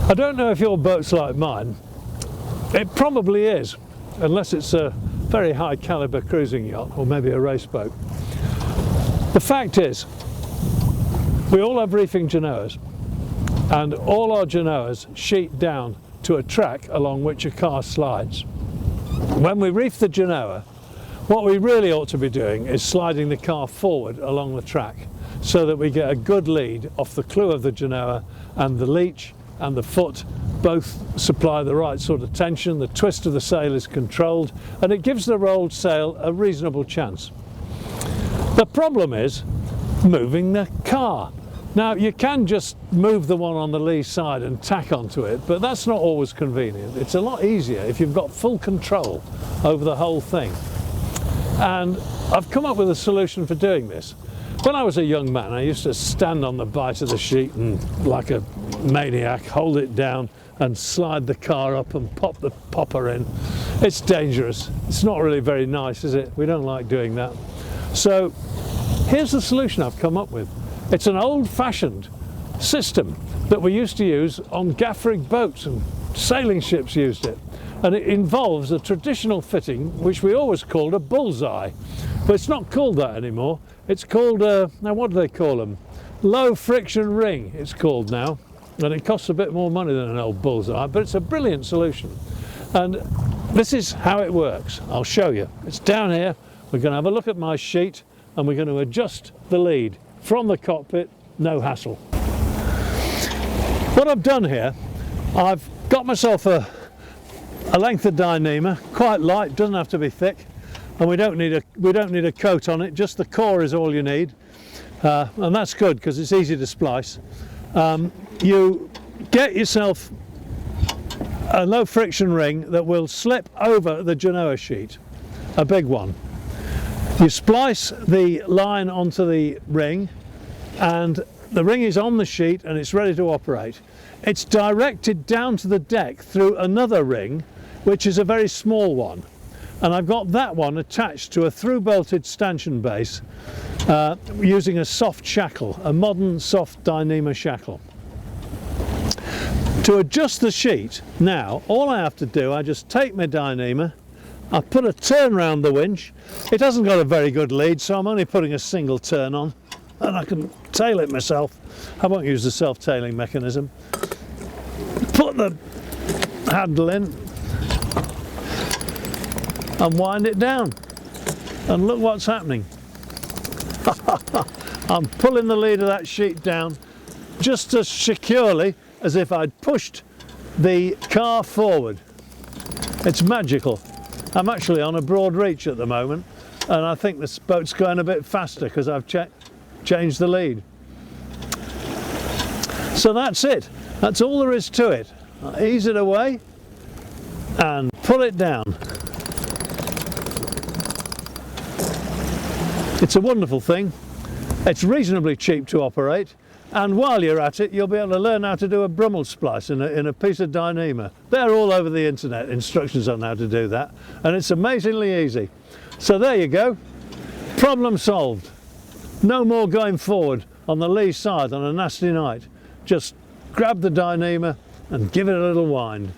I don't know if your boat's like mine. It probably is, unless it's a very high caliber cruising yacht or maybe a race boat. The fact is, we all have reefing Genoas, and all our Genoas sheet down to a track along which a car slides. When we reef the Genoa, what we really ought to be doing is sliding the car forward along the track so that we get a good lead off the clew of the Genoa, and the leech and the foot both supply the right sort of tension, the twist of the sail is controlled, and it gives the rolled sail a reasonable chance. The problem is moving the car. Now, you can just move the one on the lee side and tack onto it, but that's not always convenient. It's a lot easier if you've got full control over the whole thing. And I've come up with a solution for doing this. When I was a young man, I used to stand on the bight of the sheet and, like a maniac, hold it down and slide the car up and pop the popper in. It's dangerous. It's not really very nice, is it? We don't like doing that. So here's the solution I've come up with. It's an old-fashioned system that we used to use on gaff rig boats, and sailing ships used it. And it involves a traditional fitting which we always called a bullseye, but it's not called that anymore. It's called, now what do they call them? Low friction ring it's called now, and it costs a bit more money than an old bullseye, but it's a brilliant solution. And this is how it works. I'll show you. It's down here. We're going to have a look at my sheet, and we're going to adjust the lead from the cockpit, no hassle. What I've done here, I've got myself a length of dyneema, quite light, doesn't have to be thick, and we don't need a coat on it. Just the core is all you need, and that's good because it's easy to splice. You get yourself a low friction ring that will slip over the Genoa sheet, a big one. You splice the line onto the ring, and the ring is on the sheet and it's ready to operate. It's directed down to the deck through another ring, which is a very small one, and I've got that one attached to a through-bolted stanchion base using a soft shackle, a modern soft Dyneema shackle. To adjust the sheet now, all I have to do, I just take my Dyneema, I put a turn round the winch. It hasn't got a very good lead, so I'm only putting a single turn on, and I can tail it myself. I won't use the self-tailing mechanism. Put the handle in and wind it down, and look what's happening. I'm pulling the lead of that sheet down just as securely as if I'd pushed the car forward. It's magical. I'm actually on a broad reach at the moment, and I think this boat's going a bit faster because I've changed the lead. So that's it. That's all there is to it. I ease it away and pull it down. It's a wonderful thing. It's reasonably cheap to operate, and while you're at it, you'll be able to learn how to do a Brummel splice in a piece of Dyneema. They're all over the internet, instructions on how to do that, and it's amazingly easy. So there you go, problem solved. No more going forward on the lee side on a nasty night. Just grab the Dyneema and give it a little wind.